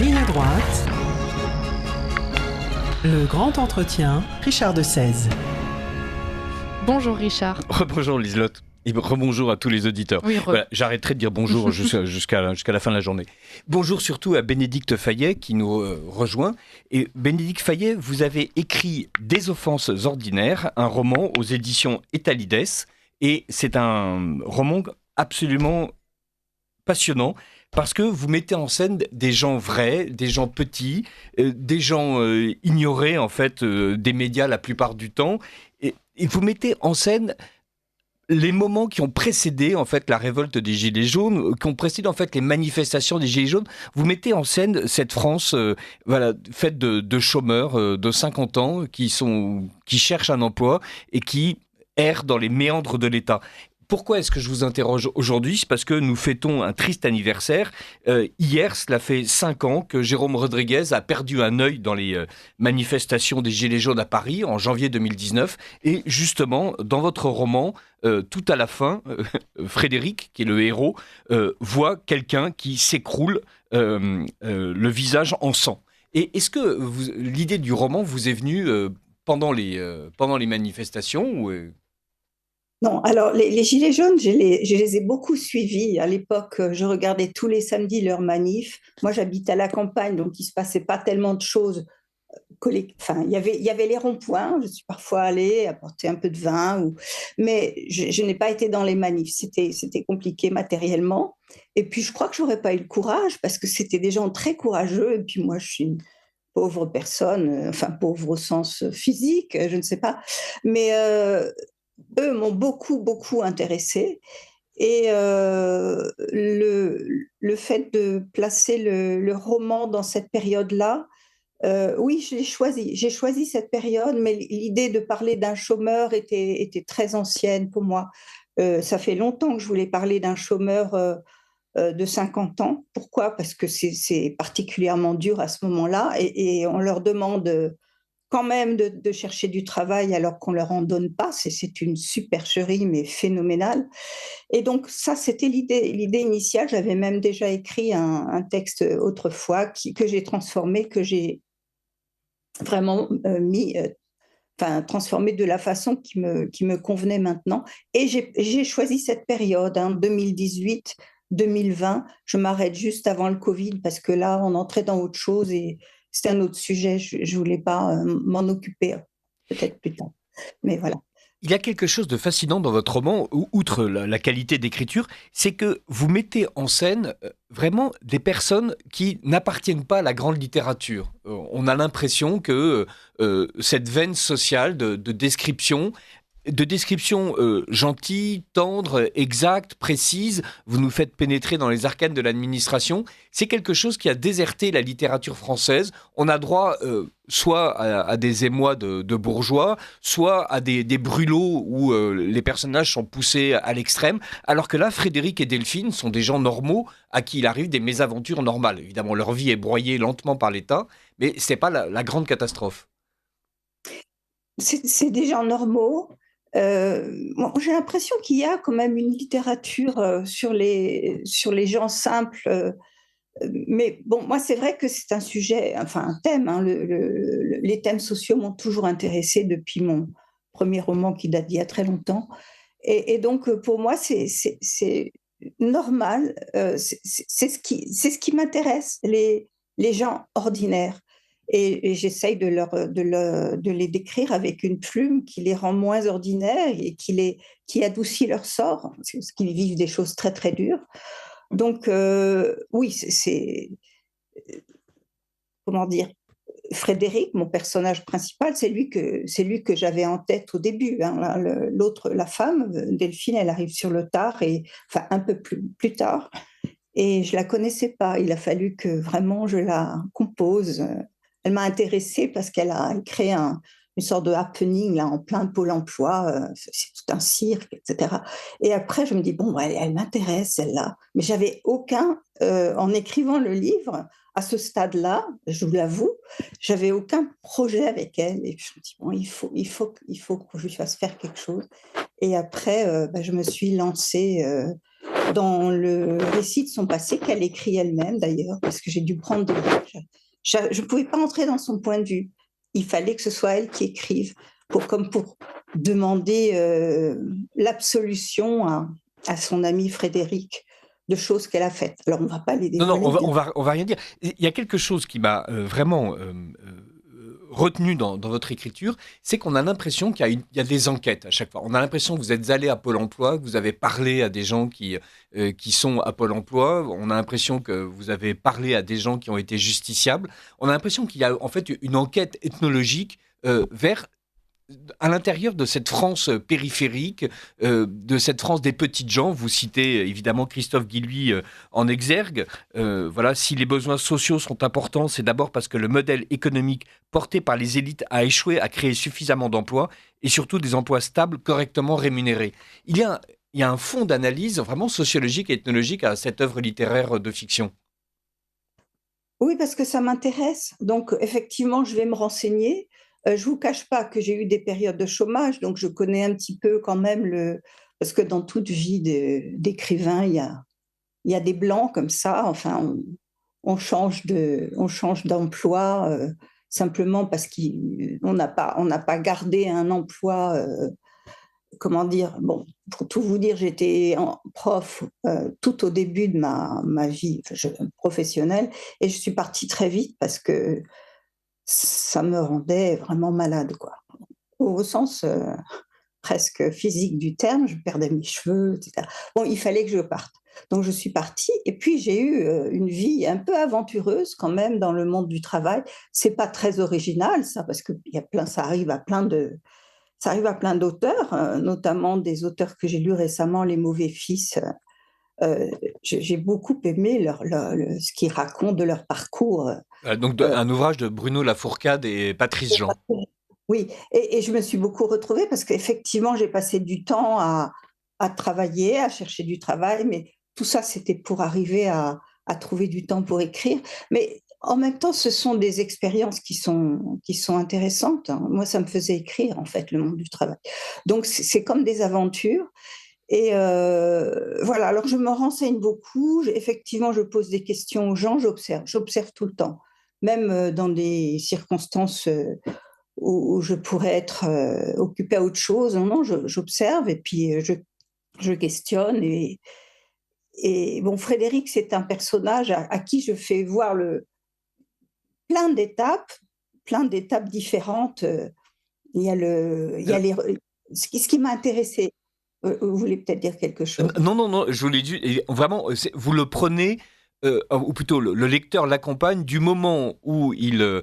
Ligne droite, le grand entretien, Richard de Sèze. Bonjour Richard. Bonjour Liselotte. Et rebonjour à tous les auditeurs. Oui, voilà, j'arrêterai de dire bonjour jusqu'à la fin de la journée. Bonjour surtout à Bénédicte Fayet qui nous rejoint. Et Bénédicte Fayet, vous avez écrit Des offenses ordinaires, un roman aux éditions Etalides. Et c'est un roman absolument passionnant parce que vous mettez en scène des gens vrais, des gens petits, des gens ignorés en fait des médias la plupart du temps. Et vous mettez en scène les moments qui ont précédé en fait la révolte des Gilets jaunes, qui ont précédé en fait les manifestations des Gilets jaunes. Vous mettez en scène cette France faite de chômeurs de 50 ans qui cherchent un emploi et qui errent dans les méandres de l'État. Pourquoi est-ce que je vous interroge aujourd'hui ? C'est parce que nous fêtons un triste anniversaire. Hier, cela fait 5 ans que Jérôme Rodriguez a perdu un œil dans les manifestations des Gilets jaunes à Paris en janvier 2019. Et justement, dans votre roman, tout à la fin, Frédéric, qui est le héros, voit quelqu'un qui s'écroule, le visage en sang. Et est-ce que l'idée du roman vous est venue pendant les manifestations ou Non, alors les Gilets jaunes, je les ai beaucoup suivis. À l'époque, je regardais tous les samedis leurs manifs. Moi, j'habite à la campagne, donc il ne se passait pas tellement de choses. Enfin, il y avait les ronds-points. Je suis parfois allée apporter un peu de vin, mais je n'ai pas été dans les manifs. C'était compliqué matériellement. Et puis, je crois que je n'aurais pas eu le courage parce que c'était des gens très courageux. Et puis, moi, je suis une pauvre personne, enfin, pauvre au sens physique, je ne sais pas. Mais eux m'ont beaucoup intéressée. Et le fait de placer le roman dans cette période-là, oui, j'ai choisi cette période, mais l'idée de parler d'un chômeur était très ancienne pour moi. Ça fait longtemps que je voulais parler d'un chômeur de 50 ans. Pourquoi ? Parce que c'est particulièrement dur à ce moment-là et on leur demande quand même de chercher du travail alors qu'on ne leur en donne pas. C'est une supercherie, mais phénoménale. Et donc, ça, c'était l'idée initiale. J'avais même déjà écrit un texte autrefois que j'ai transformé, que j'ai vraiment transformé de la façon qui me convenait maintenant. Et j'ai choisi cette période, 2018-2020. Je m'arrête juste avant le Covid parce que là, on entrait dans autre chose et c'est un autre sujet. Je ne voulais pas m'en occuper, peut-être plus tard. Mais voilà. Il y a quelque chose de fascinant dans votre roman, outre la qualité d'écriture, c'est que vous mettez en scène vraiment des personnes qui n'appartiennent pas à la grande littérature. On a l'impression que cette veine sociale de description gentille, tendre, exacte, précise, vous nous faites pénétrer dans les arcanes de l'administration, c'est quelque chose qui a déserté la littérature française. On a droit soit à des émois de bourgeois, soit à des brûlots où les personnages sont poussés à l'extrême, alors que là, Frédéric et Delphine sont des gens normaux à qui il arrive des mésaventures normales. Évidemment, leur vie est broyée lentement par l'État, mais ce n'est pas la grande catastrophe. C'est des gens normaux. J'ai l'impression qu'il y a quand même une littérature sur les gens simples. Mais bon, moi, c'est vrai que c'est un sujet, enfin un thème. Les thèmes sociaux m'ont toujours intéressée depuis mon premier roman qui date d'il y a très longtemps. Et donc, pour moi, c'est normal. C'est ce qui m'intéresse, les gens ordinaires. Et j'essaye de les décrire avec une plume qui les rend moins ordinaires et qui adoucit leur sort, parce qu'ils vivent des choses très, très dures. Donc, oui, comment dire, Frédéric, mon personnage principal, c'est lui que j'avais en tête au début. L'autre, la femme, Delphine, elle arrive sur le tard, enfin un peu plus tard, et je la connaissais pas. Il a fallu que vraiment je la compose. Elle m'a intéressée parce qu'elle a créé une sorte de happening là, en plein Pôle emploi. C'est tout un cirque, etc. Et après, je me dis, bon, elle m'intéresse, celle-là. Mais j'avais aucun, en écrivant le livre, à ce stade-là, je vous l'avoue, j'avais aucun projet avec elle. Et puis je me dis, bon, il faut que je lui fasse faire quelque chose. Et après, je me suis lancée dans le récit de son passé qu'elle écrit elle-même d'ailleurs, parce que j'ai dû prendre des... Je ne pouvais pas entrer dans son point de vue. Il fallait que ce soit elle qui écrive, comme pour demander l'absolution à son ami Frédéric de choses qu'elle a faites. Alors, on ne va pas les Non, dévoiler. non, on va rien dire. Il y a quelque chose qui m'a vraiment retenu dans votre écriture, c'est qu'on a l'impression qu'il y a des enquêtes à chaque fois. On a l'impression que vous êtes allé à Pôle emploi, que vous avez parlé à des gens qui sont à Pôle emploi. On a l'impression que vous avez parlé à des gens qui ont été justiciables. On a l'impression qu'il y a en fait une enquête ethnologique à l'intérieur de cette France périphérique, de cette France des petites gens. Vous citez évidemment Christophe Guilluy en exergue. Voilà, si les besoins sociaux sont importants, c'est d'abord parce que le modèle économique porté par les élites a échoué à créer suffisamment d'emplois et surtout des emplois stables, correctement rémunérés. Il y a un fond d'analyse vraiment sociologique et ethnologique à cette œuvre littéraire de fiction. Oui, parce que ça m'intéresse. Donc, effectivement, je vais me renseigner. Je ne vous cache pas que j'ai eu des périodes de chômage, donc je connais un petit peu quand même parce que dans toute vie d'écrivain, il y a des blancs comme ça. Enfin, on change d'emploi simplement parce qu'on n'a pas gardé un emploi. Comment dire? Bon, pour tout vous dire, j'étais prof tout au début de ma vie professionnelle et je suis partie très vite parce que ça me rendait vraiment malade, quoi. Au sens presque physique du terme, je perdais mes cheveux, etc. Bon, il fallait que je parte. Donc je suis partie et puis j'ai eu une vie un peu aventureuse quand même dans le monde du travail. C'est pas très original ça parce que ça arrive à plein d'auteurs, notamment des auteurs que j'ai lus récemment, Les Mauvais Fils. J'ai beaucoup aimé ce qu'ils racontent de leur parcours. Donc un ouvrage de Bruno Lafourcade et Patrice Jean. Oui, et je me suis beaucoup retrouvée parce qu'effectivement, j'ai passé du temps à travailler, à chercher du travail, mais tout ça, c'était pour arriver à trouver du temps pour écrire. Mais en même temps, ce sont des expériences qui sont intéressantes. Moi, ça me faisait écrire, en fait, le monde du travail. Donc, c'est comme des aventures. Et voilà, alors je me renseigne beaucoup. Effectivement, je pose des questions aux gens, j'observe tout le temps. Même dans des circonstances où je pourrais être occupée à autre chose. Non, j'observe et puis je questionne. Et bon, Frédéric, c'est un personnage à qui je fais voir plein d'étapes différentes. Il y a ce qui m'a intéressé. Vous voulez peut-être dire quelque chose? Non, je voulais dire, vraiment, vous le prenez, ou plutôt le lecteur l'accompagne du moment où il a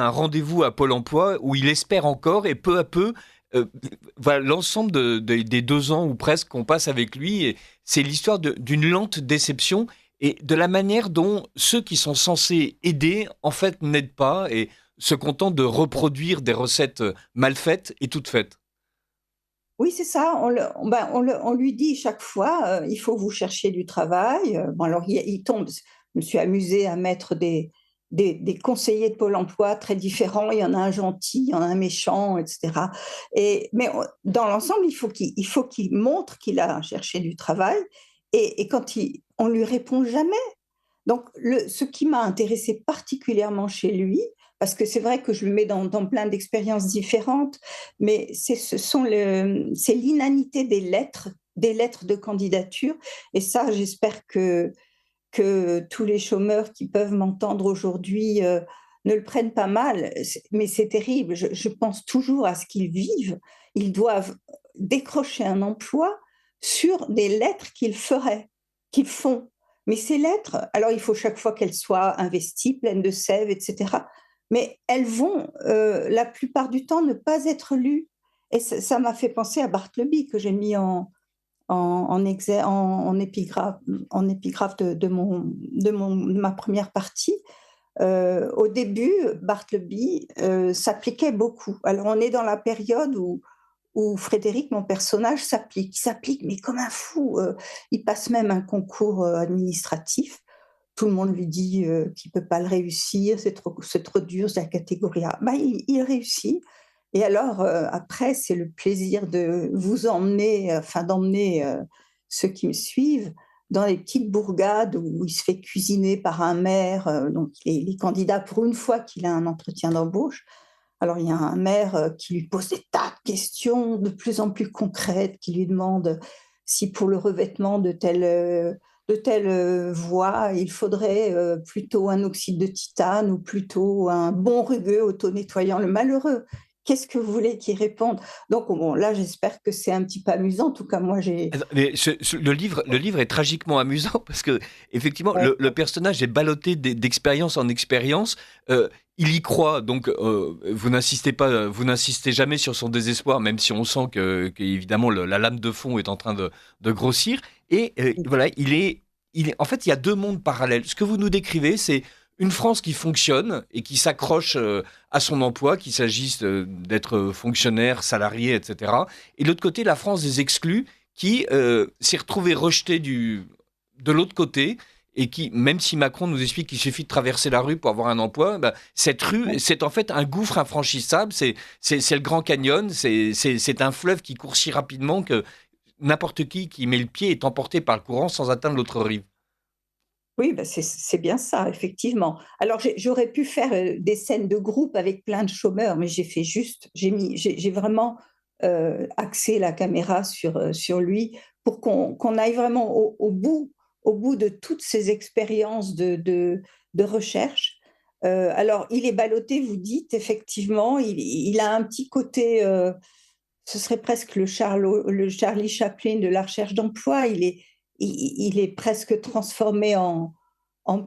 un rendez-vous à Pôle emploi, où il espère encore, et peu à peu, voilà, l'ensemble des 2 ans ou presque qu'on passe avec lui, et c'est l'histoire d'une lente déception, et de la manière dont ceux qui sont censés aider, en fait, n'aident pas, et se contentent de reproduire des recettes mal faites et toutes faites. Oui, c'est ça. On lui dit chaque fois, il faut vous chercher du travail. Bon, alors il tombe. Je me suis amusée à mettre des conseillers de Pôle emploi très différents. Il y en a un gentil, il y en a un méchant, etc. Mais dans l'ensemble, il faut qu'il montre qu'il a cherché du travail. Et quand on lui répond jamais. Donc, ce qui m'a intéressée particulièrement chez lui, parce que c'est vrai que je le mets dans plein d'expériences différentes, mais c'est l'inanité des lettres de candidature. Et ça, j'espère que tous les chômeurs qui peuvent m'entendre aujourd'hui ne le prennent pas mal. Mais c'est terrible. Je pense toujours à ce qu'ils vivent. Ils doivent décrocher un emploi sur des lettres qu'ils font. Mais ces lettres, alors il faut chaque fois qu'elles soient investies, pleines de sève, etc. Mais elles vont, la plupart du temps, ne pas être lues. Et ça m'a fait penser à Bartleby, que j'ai mis en épigraphe de ma première partie. Au début, Bartleby s'appliquait beaucoup. Alors on est dans la période où Frédéric, mon personnage, il s'applique, mais comme un fou. Il passe même un concours administratif. Tout le monde lui dit qu'il ne peut pas le réussir, c'est trop dur, c'est la catégorie A. Bah, il réussit. Et alors, après, c'est le plaisir de vous emmener, d'emmener ceux qui me suivent dans les petites bourgades où il se fait cuisiner par un maire. Donc, il est candidat pour une fois qu'il a un entretien d'embauche. Alors, il y a un maire qui lui pose des tas de questions de plus en plus concrètes, qui lui demande si pour le revêtement de telle voie, il faudrait plutôt un oxyde de titane ou plutôt un bon rugueux auto-nettoyant le malheureux. Qu'est-ce que vous voulez qu'il réponde? Donc, bon, là, j'espère que c'est un petit peu amusant. En tout cas, moi, j'ai... Mais le livre est tragiquement amusant parce que effectivement Ouais. le personnage est ballotté d'expérience en expérience. Il y croit, donc vous n'insistez jamais sur son désespoir, même si on sent évidemment la lame de fond est en train de grossir. Et voilà, en fait, il y a deux mondes parallèles. Ce que vous nous décrivez, c'est une France qui fonctionne et qui s'accroche à son emploi, qu'il s'agisse d'être fonctionnaire, salarié, etc. Et de l'autre côté, la France des exclus qui s'est retrouvée rejetée de l'autre côté et qui, même si Macron nous explique qu'il suffit de traverser la rue pour avoir un emploi, bah, cette rue, c'est en fait un gouffre infranchissable, c'est le Grand Canyon, c'est un fleuve qui court si rapidement que n'importe qui met le pied est emporté par le courant sans atteindre l'autre rive. Oui, ben c'est bien ça, effectivement. Alors, j'aurais pu faire des scènes de groupe avec plein de chômeurs, mais j'ai vraiment axé la caméra sur lui pour qu'on aille vraiment au bout de toutes ces expériences de recherche. Alors, il est ballotté, vous dites, effectivement, il a un petit côté, ce serait presque le Charlie Chaplin de la recherche d'emploi. Il est presque transformé en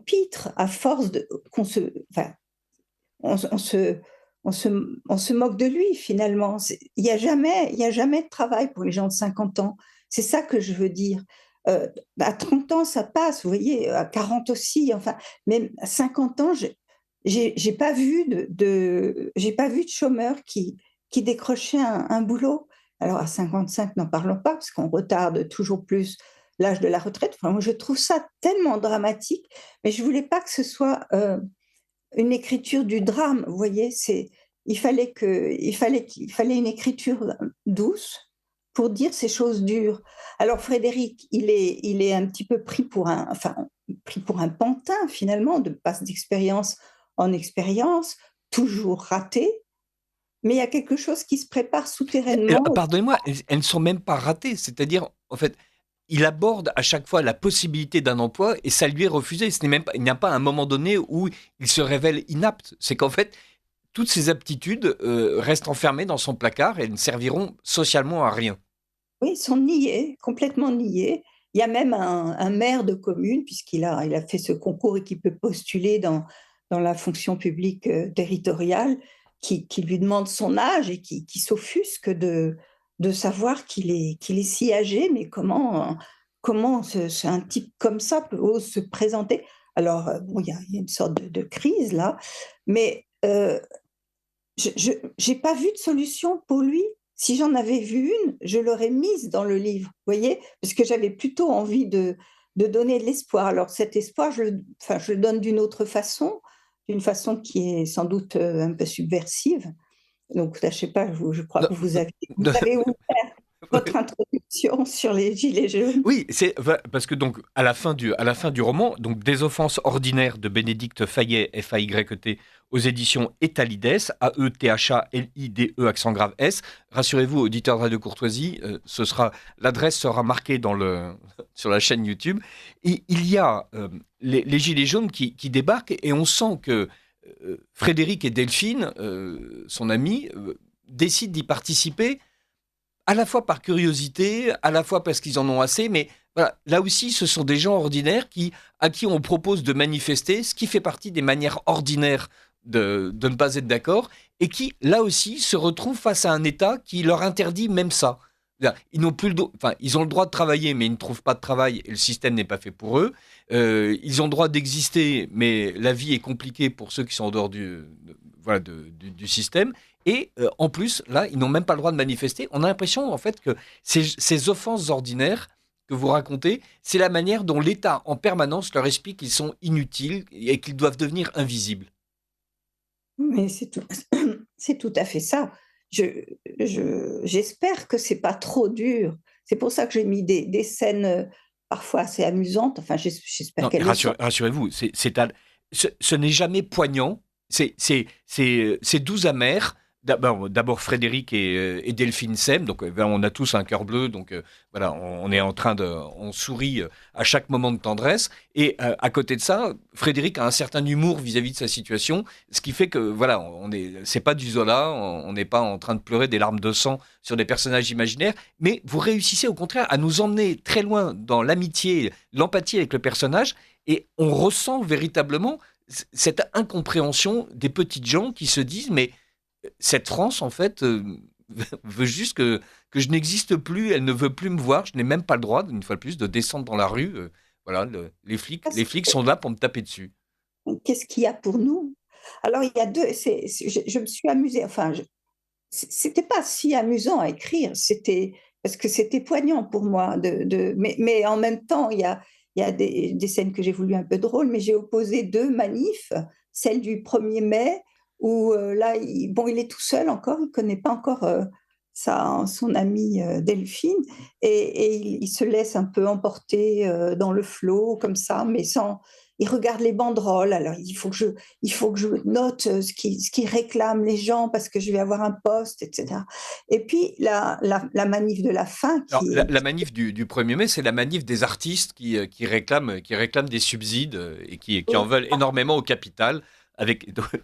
pitre à force enfin, on, on se, on se moque de lui finalement. Il y a jamais de travail pour les gens de 50 ans. C'est ça que je veux dire. À 30 ans, ça passe, vous voyez, à 40 aussi, enfin, même à 50 ans, j'ai pas vu j'ai pas vu de chômeur qui décrochait un boulot. Alors à 55, n'en parlons pas, parce qu'on retarde toujours plus l'âge de la retraite. Enfin, moi, je trouve ça tellement dramatique, mais je voulais pas que ce soit une écriture du drame. Vous voyez, il fallait une écriture douce pour dire ces choses dures. Alors Frédéric, il est un petit peu pris pour un pantin finalement, de passe d'expérience en expérience, toujours raté. Mais il y a quelque chose qui se prépare souterrainement. Pardonnez-moi, elles ne sont même pas ratées. C'est-à-dire, en fait, il aborde à chaque fois la possibilité d'un emploi et ça lui est refusé. Il n'y a pas un moment donné où il se révèle inapte. C'est qu'en fait, toutes ses aptitudes restent enfermées dans son placard et ne serviront socialement à rien. Oui, ils sont niés, complètement niés. Il y a même un maire de commune, il a fait ce concours et qui peut postuler dans la fonction publique territoriale, qui lui demande son âge et qui s'offusque de savoir qu'il est si âgé, mais comment un type comme ça ose se présenter? Alors, bon, il y a une sorte de crise là, mais je n'ai pas vu de solution pour lui. Si j'en avais vu une, je l'aurais mise dans le livre, vous voyez, parce que j'avais plutôt envie de donner de l'espoir. Alors cet espoir, je le donne d'une façon qui est sans doute un peu subversive. Donc, là, je sais pas, je crois Non, que vous non, avez ouvert votre introduction sur les Gilets jaunes. oui, parce que donc à la fin du roman, donc Des offenses ordinaires de Bénédicte Fayet, Fayet, aux éditions Etalides, Aethalide, accent grave S. Rassurez-vous, auditeurs de Radio Courtoisie, l'adresse sera marquée sur la chaîne YouTube. Et il y a les Gilets jaunes qui débarquent et on sent que Frédéric et Delphine, son ami, décident d'y participer à la fois par curiosité, à la fois parce qu'ils en ont assez, mais voilà, là aussi, ce sont des gens ordinaires à qui on propose de manifester, ce qui fait partie des manières ordinaires de ne pas être d'accord, et qui, là aussi, se retrouvent face à un État qui leur interdit même ça. Ils n'ont plus ils ont le droit de travailler, mais ils ne trouvent pas de travail, et le système n'est pas fait pour eux. Ils ont le droit d'exister, mais la vie est compliquée pour ceux qui sont en dehors du système. Et en plus, là, ils n'ont même pas le droit de manifester. On a l'impression, en fait, que ces offenses ordinaires que vous racontez, c'est la manière dont l'État, en permanence, leur explique qu'ils sont inutiles et qu'ils doivent devenir invisibles. Mais c'est tout à fait ça. J'espère que c'est pas trop dur. C'est pour ça que j'ai mis des scènes parfois assez amusante. Enfin, j'espère Non, qu'elle le sont. rassurez-vous, ce n'est jamais poignant, c'est doux amer. D'abord Frédéric et Delphine s'aiment, donc on a tous un cœur bleu, donc voilà, on est en train on sourit à chaque moment de tendresse. Et à côté de ça, Frédéric a un certain humour vis-à-vis de sa situation, ce qui fait que voilà, c'est pas du Zola, on n'est pas en train de pleurer des larmes de sang sur des personnages imaginaires, mais vous réussissez au contraire à nous emmener très loin dans l'amitié, l'empathie avec le personnage, et on ressent véritablement cette incompréhension des petites gens qui se disent mais cette France, en fait, veut juste que je n'existe plus, elle ne veut plus me voir, je n'ai même pas le droit, une fois de plus, de descendre dans la rue. Voilà, les flics sont là pour me taper dessus. Qu'est-ce qu'il y a pour nous? Alors, il y a deux. Je me suis amusée. Enfin, c'était pas si amusant à écrire. C'était parce que c'était poignant pour moi. Mais en même temps, il y a des scènes que j'ai voulu un peu drôles, mais j'ai opposé deux manifs. Celle du 1er mai, où là, bon, il est tout seul encore, il connaît pas encore son amie Delphine, et il se laisse un peu emporter dans le flot, comme ça, mais sans. Il regarde les banderoles. Alors, il faut que je note ce qui réclament les gens parce que je vais avoir un poste, etc. Et puis, la manif de la fin Alors, qui est. la manif du 1er mai, c'est la manif des artistes qui réclament des subsides et qui en veulent énormément au capital.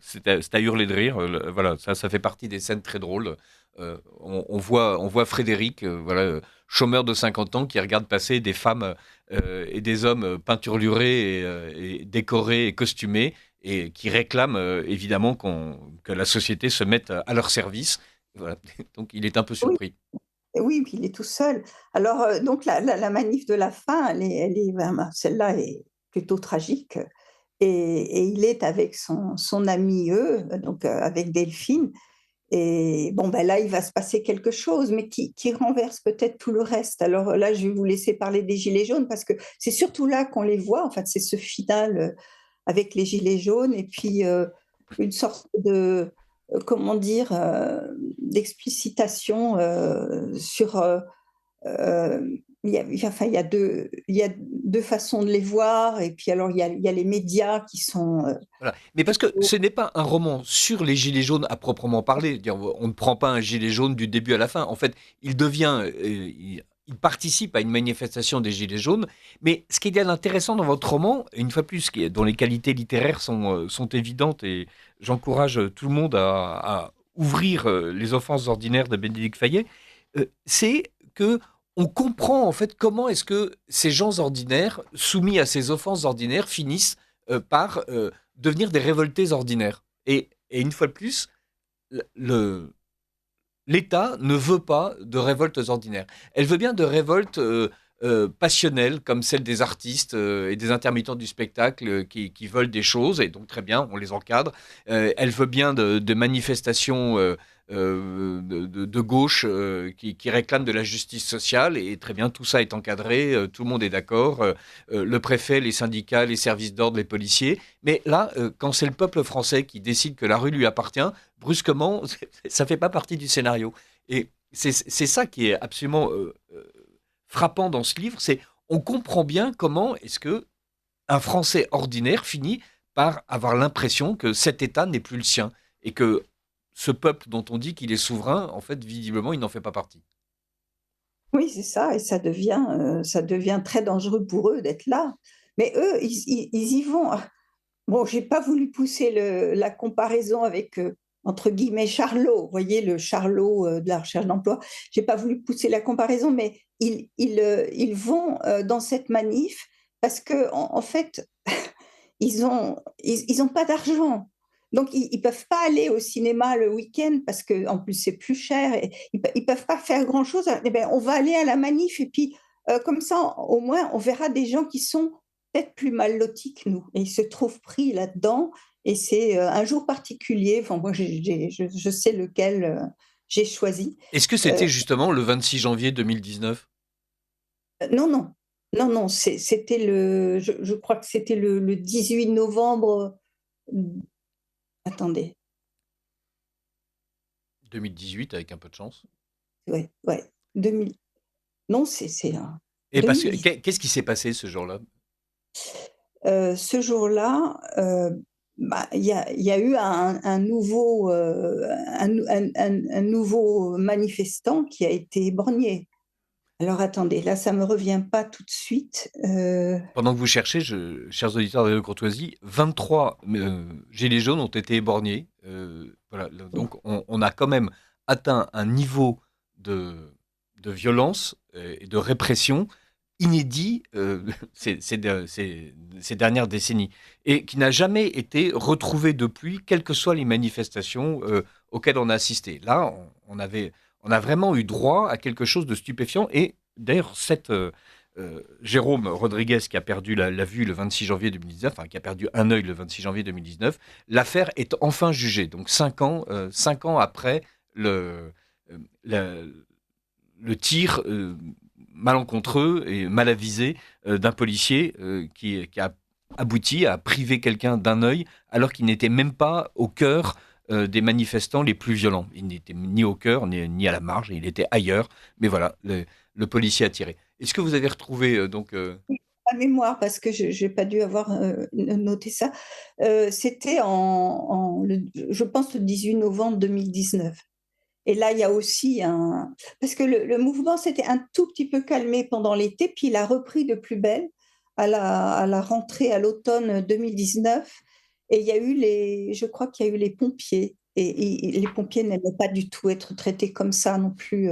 C'est à hurler de rire. Voilà, ça fait partie des scènes très drôles. On voit Frédéric, voilà, chômeur de 50 ans, qui regarde passer des femmes et des hommes peinturlurés et décorés et costumés, et qui réclament évidemment que la société se mette à leur service. Voilà. Donc il est un peu Oui, surpris. oui, puis il est tout seul. Alors, donc, la manif de la fin, celle-là est plutôt tragique. Et il est avec son ami, donc avec Delphine. Et bon, ben là, il va se passer quelque chose, mais qui renverse peut-être tout le reste. Alors là, je vais vous laisser parler des Gilets jaunes, parce que c'est surtout là qu'on les voit. En fait, c'est ce final avec les Gilets jaunes, et puis une sorte de, comment dire, d'explicitation sur. Euh, enfin, il y a deux façons de les voir, et puis alors il y a les médias qui sont. Voilà. Mais parce que ce n'est pas un roman sur les gilets jaunes à proprement parler. Dire, on ne prend pas un gilet jaune du début à la fin. En fait, il devient, il participe à une manifestation des gilets jaunes. Mais ce qui est intéressant dans votre roman, une fois de plus, dont les qualités littéraires sont évidentes, et j'encourage tout le monde à ouvrir Les offenses ordinaires de Bénédicte Fayet, c'est que on comprend en fait comment est-ce que ces gens ordinaires, soumis à ces offenses ordinaires, finissent par devenir des révoltés ordinaires. Et une fois de plus, le, l'État ne veut pas de révoltes ordinaires. Elle veut bien de révoltes passionnelles, comme celle des artistes et des intermittents du spectacle qui veulent des choses, et donc très bien, on les encadre. Elle veut bien de manifestations de gauche qui réclament de la justice sociale, et très bien, tout ça est encadré, tout le monde est d'accord, le préfet, les syndicats, les services d'ordre, les policiers. Mais là, quand c'est le peuple français qui décide que la rue lui appartient, brusquement, ça fait pas partie du scénario. Et c'est ça qui est absolument frappant dans ce livre, c'est on comprend bien comment est-ce que un Français ordinaire finit par avoir l'impression que cet État n'est plus le sien, et que ce peuple dont on dit qu'il est souverain, en fait, visiblement, il n'en fait pas partie. Oui, c'est ça, et ça devient très dangereux pour eux d'être là. Mais eux, ils y vont. Bon, j'ai pas voulu pousser la comparaison avec, entre guillemets, Charlot, vous voyez, le Charlot de la recherche d'emploi. J'ai pas voulu pousser la comparaison, mais ils vont dans cette manif parce que, en fait, ils ont pas d'argent. Donc, ils peuvent pas aller au cinéma le week-end parce que, en plus, c'est plus cher. Et ils peuvent pas faire grand-chose. Eh ben, on va aller à la manif, et puis, comme ça, au moins, on verra des gens qui sont peut-être plus mal lotis que nous. Et ils se trouvent pris là-dedans. Et c'est un jour particulier. Enfin, moi, je sais lequel j'ai choisi. Est-ce que Euh, c'était justement le 26 janvier 2019? non, non. Non, non, c'était je crois que c'était le 18 novembre. Attendez. 2018, avec un peu de chance. Ouais, ouais. 2000. Non, c'est un. Et parce que, 2010. qu'est-ce qui s'est passé ce jour-là? Ce jour-là, bah, il y a eu un nouveau manifestant qui a été éborgné. Alors attendez, là ça me revient pas tout de suite. Pendant que vous cherchez, chers auditeurs de Courtoisie, 23 gilets jaunes ont été éborgnés. Voilà, donc on a quand même atteint un niveau de, de violence et de répression inédit ces dernières décennies et qui n'a jamais été retrouvé depuis, quelles que soient les manifestations auxquelles on a assisté. Là, on a vraiment eu droit à quelque chose de stupéfiant et d'ailleurs, Jérôme Rodriguez qui a perdu la vue le 26 janvier 2019, enfin qui a perdu un œil le 26 janvier 2019, l'affaire est enfin jugée. Donc 5 ans après le, la- le tir malencontreux et mal avisé d'un policier qui a abouti à priver quelqu'un d'un œil alors qu'il n'était même pas au cœur des manifestants les plus violents. Il n'était ni au cœur ni à la marge, il était ailleurs. Mais voilà, le policier a tiré. Est-ce que vous avez retrouvé La mémoire, parce que je n'ai pas dû avoir noté ça. C'était je pense, le 18 novembre 2019. Et là, il y a aussi un... Parce que le mouvement s'était un tout petit peu calmé pendant l'été, puis il a repris de plus belle à la rentrée, à l'automne 2019. Et il y a eu je crois qu'il y a eu les pompiers. Et les pompiers n'aimaient pas du tout être traités comme ça non plus.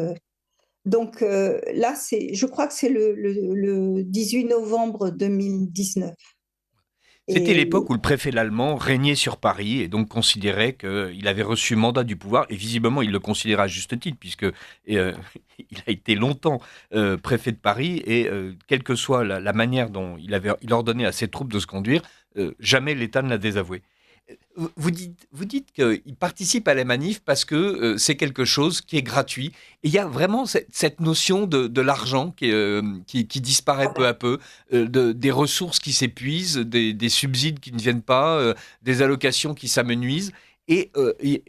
Donc là, je crois que c'est le 18 novembre 2019. C'était Et l'époque où le préfet allemand régnait sur Paris et donc considérait qu'il avait reçu mandat du pouvoir, et visiblement il le considérait à juste titre, puisque il a été longtemps préfet de Paris, et quelle que soit la manière dont il ordonnait à ses troupes de se conduire, jamais l'État ne l'a désavoué. Vous dites qu'il participe à la manif parce que c'est quelque chose qui est gratuit. Et il y a vraiment cette notion de l'argent qui disparaît peu à peu, des ressources qui s'épuisent, des subsides qui ne viennent pas, des allocations qui s'amenuisent. Et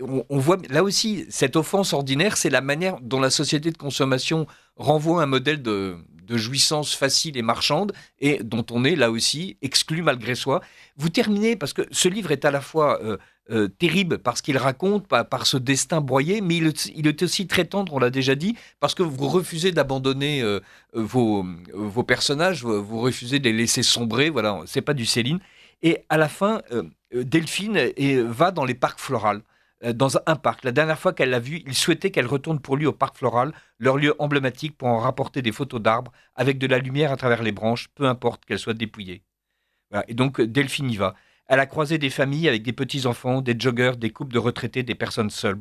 on voit là aussi cette offense ordinaire, c'est la manière dont la société de consommation renvoie un modèle de jouissance facile et marchande et dont on est là aussi exclu malgré soi. Vous terminez parce que ce livre est à la fois terrible parce qu'il raconte par ce destin broyé, mais il est aussi très tendre, on l'a déjà dit, parce que vous refusez d'abandonner vos personnages, vous refusez de les laisser sombrer. Voilà, c'est pas du Céline. Et à la fin, Delphine va dans les parcs floraux. Dans un parc. La dernière fois qu'elle l'a vue, il souhaitait qu'elle retourne pour lui au parc floral, leur lieu emblématique pour en rapporter des photos d'arbres avec de la lumière à travers les branches, peu importe qu'elles soient dépouillées. Voilà. Et donc Delphine y va. Elle a croisé des familles avec des petits-enfants, des joggeurs, des couples de retraités, des personnes seules.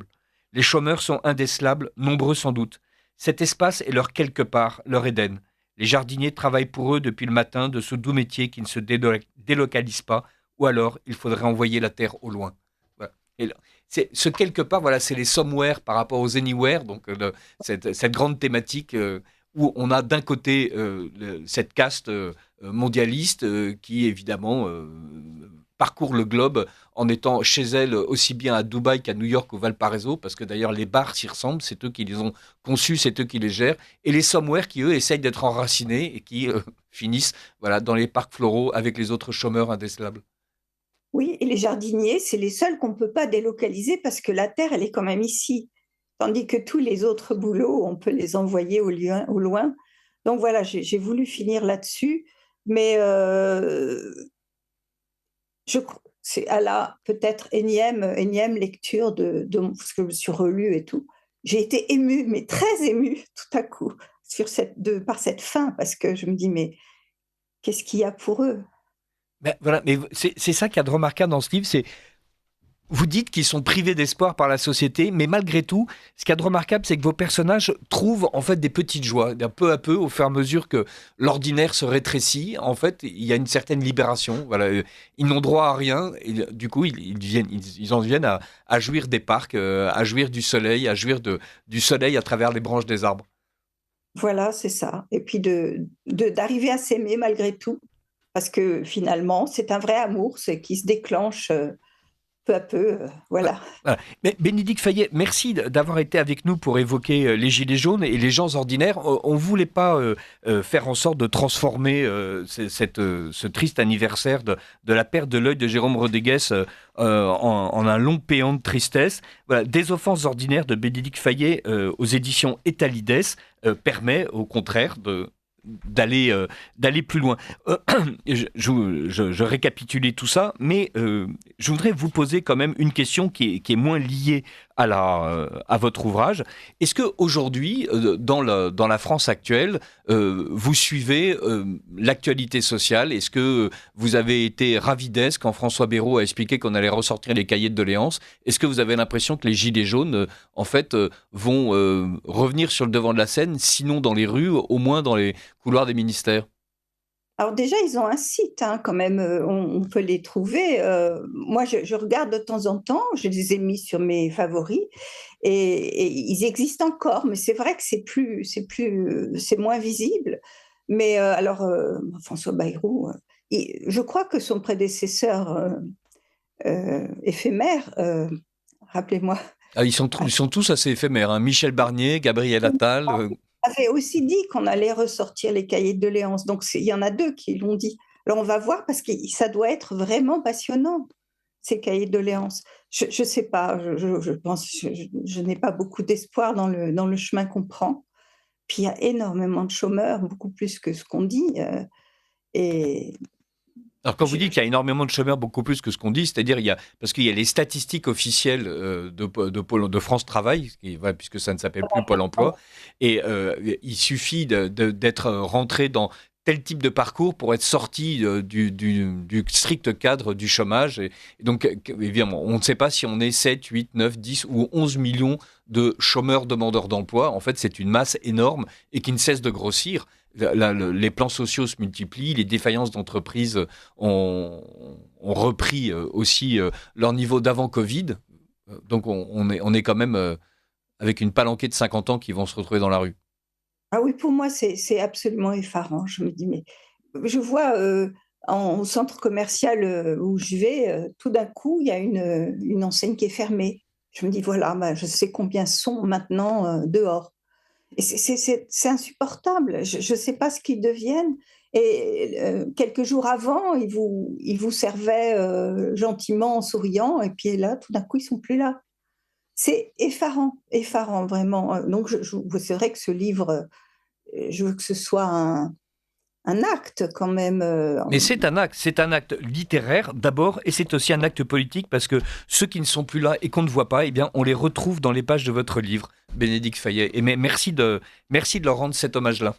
Les chômeurs sont indécelables, nombreux sans doute. Cet espace est leur quelque part, leur Éden. Les jardiniers travaillent pour eux depuis le matin de ce doux métier qui ne se délocalise pas, ou alors il faudrait envoyer la terre au loin. Voilà. Et là, ce quelque part, voilà, c'est les somewhere par rapport aux anywhere, donc cette grande thématique où on a d'un côté cette caste mondialiste qui évidemment parcourt le globe en étant chez elle aussi bien à Dubaï qu'à New York ou Valparaiso, parce que d'ailleurs les bars s'y ressemblent, c'est eux qui les ont conçus, c'est eux qui les gèrent, et les somewhere qui eux essayent d'être enracinés et qui finissent voilà, dans les parcs floraux avec les autres chômeurs indécelables. oui, et les jardiniers, c'est les seuls qu'on ne peut pas délocaliser parce que la terre, elle est quand même ici. Tandis que tous les autres boulots, on peut les envoyer au loin. Donc voilà, j'ai voulu finir là-dessus. Mais c'est à la peut-être énième lecture parce que je me suis relue et tout. J'ai été émue, mais très émue tout à coup, par cette fin, parce que je me dis, mais qu'est-ce qu'il y a pour eux? Ben, voilà, mais c'est ça qu'il y a de remarquable dans ce livre, c'est vous dites qu'ils sont privés d'espoir par la société, mais malgré tout, ce qu'il y a de remarquable, c'est que vos personnages trouvent en fait des petites joies, d'un peu à peu, au fur et à mesure que l'ordinaire se rétrécit. En fait, il y a une certaine libération. Voilà, ils n'ont droit à rien, et du coup, ils en viennent à jouir des parcs, à jouir du soleil, à jouir du soleil à travers les branches des arbres. Voilà, c'est ça. Et puis d'arriver à s'aimer malgré tout, parce que finalement, c'est un vrai amour, c'est qui se déclenche. peu à peu, voilà. Voilà. Mais Bénédicte Fayet, merci d'avoir été avec nous pour évoquer les Gilets jaunes et les gens ordinaires. On ne voulait pas faire en sorte de transformer ce triste anniversaire de la perte de l'œil de Jérôme Rodriguez en un long péant de tristesse. Voilà, Des offenses ordinaires de Bénédicte Fayet aux éditions Etalides permet au contraire d'aller plus loin. Je récapitulais tout ça, mais je voudrais vous poser quand même une question qui est moins liée à votre ouvrage. Est-ce qu'aujourd'hui, dans la France actuelle, vous suivez l'actualité sociale? Est-ce que vous avez été ravidès quand François Bayrou a expliqué qu'on allait ressortir les cahiers de doléances? Est-ce que vous avez l'impression que les Gilets jaunes, en fait, vont revenir sur le devant de la scène, sinon dans les rues, au moins dans les couloirs des ministères? Alors déjà, ils ont un site, hein, quand même, on peut les trouver. Moi, je regarde de temps en temps, je les ai mis sur mes favoris, et ils existent encore, mais c'est vrai que c'est moins visible. Mais alors, François Bayrou, je crois que son prédécesseur éphémère, rappelez-moi, Ah, ils sont tous assez éphémères, hein. Michel Barnier, Gabriel Attal. avait aussi dit qu'on allait ressortir les cahiers de doléances. Donc, il y en a deux qui l'ont dit. Alors, on va voir parce que ça doit être vraiment passionnant, ces cahiers de doléances. Je ne sais pas, je pense, je n'ai pas beaucoup d'espoir dans le chemin qu'on prend. Puis, il y a énormément de chômeurs, beaucoup plus que ce qu'on dit. Et Alors quand vous dites qu'il y a énormément de chômeurs, beaucoup plus que ce qu'on dit, c'est-à-dire parce qu'il y a les statistiques officielles de France Travail, puisque ça ne s'appelle plus Pôle Emploi, et il suffit d'être rentré dans tel type de parcours pour être sorti du strict cadre du chômage. Et donc, évidemment, on ne sait pas si on est 7, 8, 9, 10 ou 11 millions de chômeurs demandeurs d'emploi. En fait, c'est une masse énorme et qui ne cesse de grossir. Les plans sociaux se multiplient, les défaillances d'entreprises ont repris aussi leur niveau d'avant Covid. Donc on est quand même avec une palanquée de 50 ans qui vont se retrouver dans la rue. ah oui, pour moi, c'est absolument effarant. Je me dis, mais je vois au centre commercial où je vais, tout d'un coup, il y a une enseigne qui est fermée. Je me dis, voilà, bah, je sais combien sont maintenant dehors. Et c'est insupportable. Je ne sais pas ce qu'ils deviennent. Et quelques jours avant, ils vous servaient gentiment en souriant, et puis là, tout d'un coup, ils sont plus là. C'est effarant, effarant, vraiment. Donc, c'est vrai que ce livre, je veux que ce soit un acte quand même. Mais c'est un acte littéraire d'abord, et c'est aussi un acte politique parce que ceux qui ne sont plus là et qu'on ne voit pas, eh bien, on les retrouve dans les pages de votre livre, Bénédicte Fayet. Et merci de leur rendre cet hommage-là.